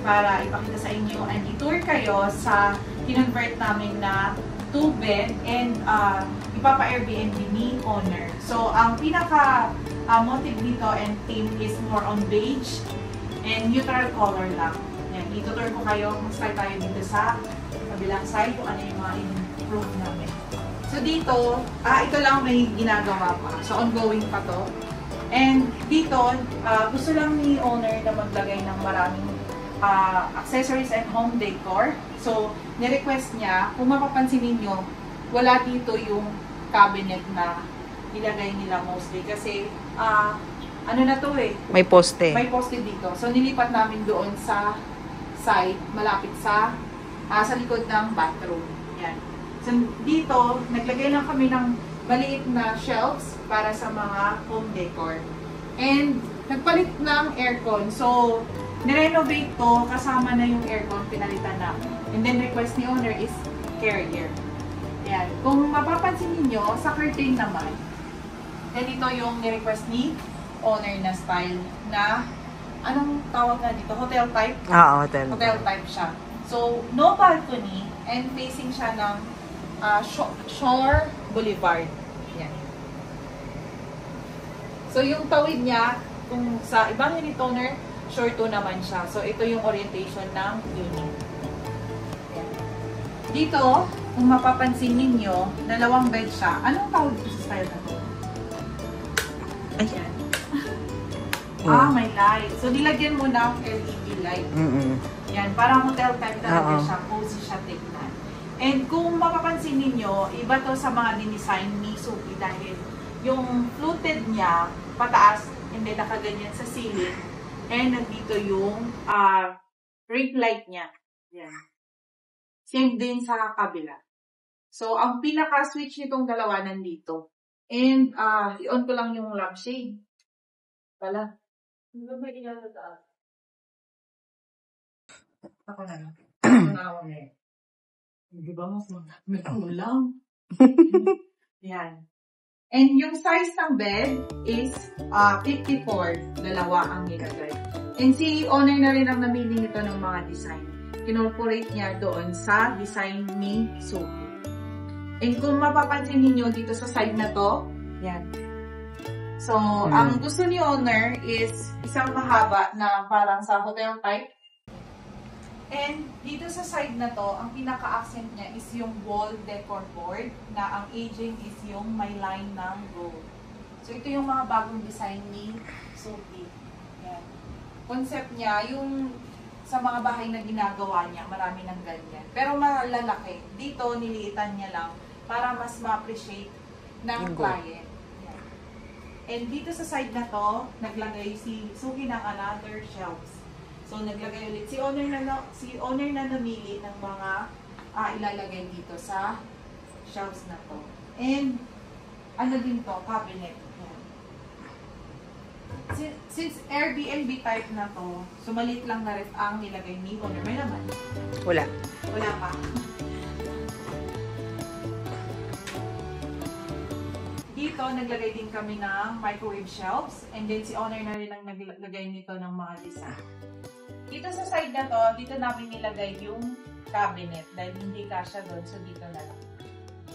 para ipakita sa inyo and i-tour kayo sa kinonvert namin na 2-bed and ipapa-Airbnb ni owner. So, ang pinaka motive dito and theme is more on beige and neutral color lang. Yan, itutur ko kayo kung start tayo dito sa kabilang side kung ano yung mga in-improve namin. So, dito, ito lang may ginagawa pa. So, ongoing pa to. And dito, gusto lang ni owner na maglagay ng maraming accessories and home decor. So, ni-request niya, kung mapapansin ninyo, wala dito yung cabinet na ilagay nila mostly. Kasi, ano na to eh. May poste. May poste dito. So, nilipat namin doon sa side, malapit sa likod ng bathroom. Yan. So, dito, naglagay lang kami ng maliit na shelves para sa mga home decor. And, nagpalit ng aircon. So, nirenovate to, kasama na yung aircon, pinalitan na. And then, request ni owner is carrier. Yan. Kung mapapansin niyo sa curtain naman, ganito yung ni-request ni owner na style na, anong tawag na dito? Hotel type? Hotel. Hotel type siya. So, no balcony and facing siya ng Shore Boulevard. Yan. So, yung tawid niya, kung sa ibang unit owner, shore 2 naman siya. So, ito yung orientation ng unit. Yan. Dito, kung mapapansin ninyo, dalawang bed siya. Anong tawag dito sa style na ito? Ayan. May light. So, nilagyan mo ng LED light. Yan, parang hotel type talaga siya. Cozy siya tignan. And kung mapapansin ninyo, iba to sa mga dinisign ni Suki dahil yung fluted niya, pataas, and then nakaganyan sa ceiling. And nandito yung ring light niya. Yan. Same din sa kabila. So, ang pinaka-switch nitong dalawa nandito. And, i-on ko lang yung lampshade. Pala. Hindi ba ilalataas? Ako na lang. Ako na ako na. Hindi ba mas maganda lang? Yan. And yung size ng bed is 54. Dalawa ang nilagay. And si owner na rin ang namili nito ng mga design. Incorporate niya doon sa design ni Suki. And kung mapapansin niyo dito sa side na to, yan. So, ang gusto ni owner is isang mahaba na parang sa hotel type. And dito sa side na to, ang pinaka-accent niya is yung wall decor board na ang aging is yung may line ng gold. So, ito yung mga bagong design ni Suki. Yan. Concept niya, yung sa mga bahay na ginagawa niya, marami ng ganyan. Pero malalaki. Dito, niliitan niya lang para mas ma-appreciate ng client. Yan. And dito sa side na to, naglagay si Suki ng another shelves. So, naglagay ulit. Si owner na namili ng mga ilalagay dito sa shelves na to. And, ano din to? Cabinet. Yan. Since Airbnb type na to, sumalit lang na rin ang nilagay ni owner. May naman? Wala. Wala pa. Dito, naglagay din kami ng microwave shelves. And then, si owner na rin ang naglagay nito ng mga design. Dito sa side na to, dito namin nilagay yung cabinet dahil hindi kasya doon, so dito na lang.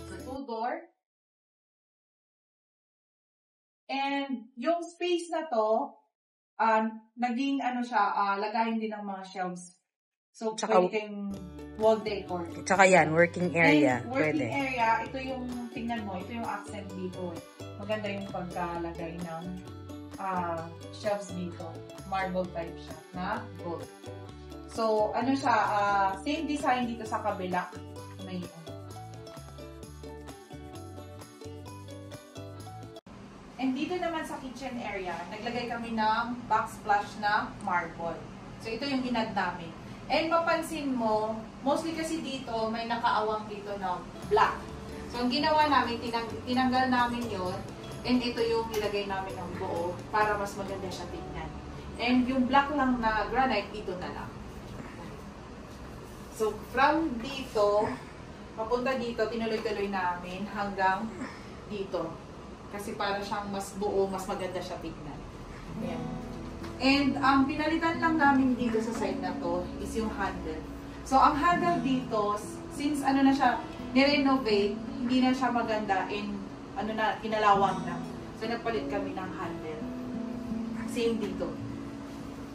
So, 2-door. And yung space na to, naging ano siya, lagayin din ng mga shelves. So, pwede kayong wall decor. Tsaka yan, working area. And working area, ito yung, tingnan mo, ito yung accent dito. Maganda yung pagkalagay ng shelves dito. Marble type siya na gold. So, ano siya, same design dito sa kabila. May And dito naman sa kitchen area, naglagay kami ng backsplash na marble. So, ito yung ginad namin. And mapansin mo, mostly kasi dito, may nakaawang dito na black. So, ang ginawa namin, tinanggal namin yon. And ito yung nilagay namin ng buo para mas maganda siya tingnan. And yung black lang na granite, dito na lang. So, from dito, papunta dito, tinuloy-tuloy namin hanggang dito. Kasi para siyang mas buo, mas maganda siya tingnan. Ayan. And ang pinalitan lang namin dito sa side na to is yung handle. So, ang handle dito, since ano na siya, nirenovate, hindi na siya maganda and ano na, kinalawang na. So, nagpalit kami ng handle. Same dito.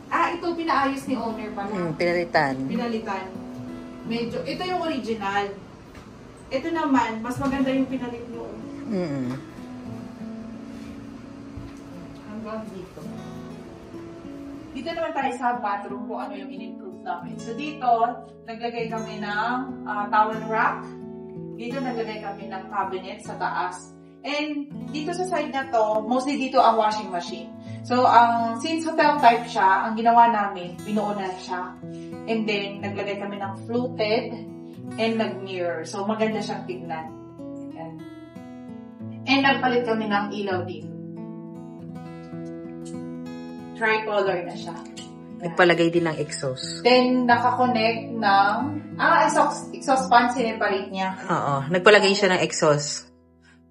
Ito pinaayos ni owner pala. Pinalitan. Pinalitan. Medyo, ito yung original. Ito naman, mas maganda yung pinalit ni owner. Hanggang dito. Dito naman tayo sa bathroom kung ano yung in-improve namin. So dito, naglagay kami ng towel rack. Dito naglagay kami ng cabinet sa taas. And dito sa side na to, mostly dito ang washing machine. So, since hotel type siya, ang ginawa namin, binuo na siya. And then, naglagay kami ng fluted and nag-mirror. So, maganda siyang tignan. And nagpalit kami ng ilaw dito. Tricolor na siya. Nagpalagay din ng exhaust. Then, nakakonect ng exhaust fan, sineparate niya. Oo. Nagpalagay siya ng exhaust.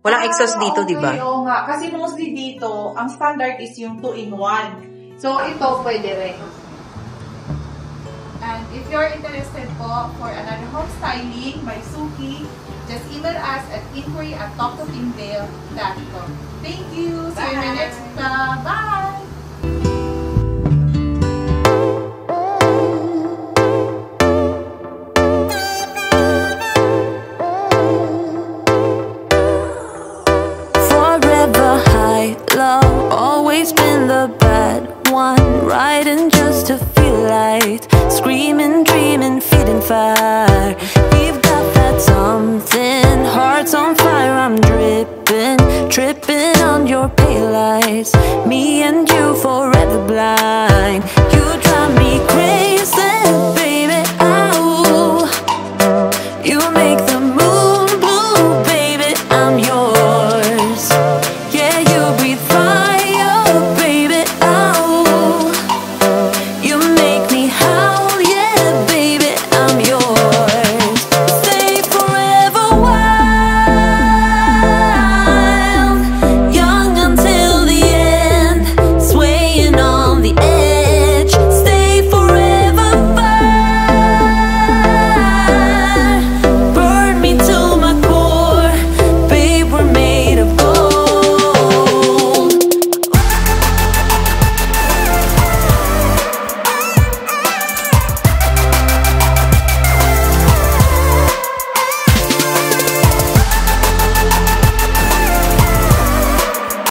Walang exhaust dito, di ba? Oo nga. Kasi mostly dito, ang standard is yung 2-in-1. So, ito pwede rin. And if you're interested po for another home styling by Suki, just email us at inquiry@talktopindale.com. Thank you! See you in my next vlog. Bye! Love, always been the bad one, riding just to feel light, screaming, dreaming, feeling fast.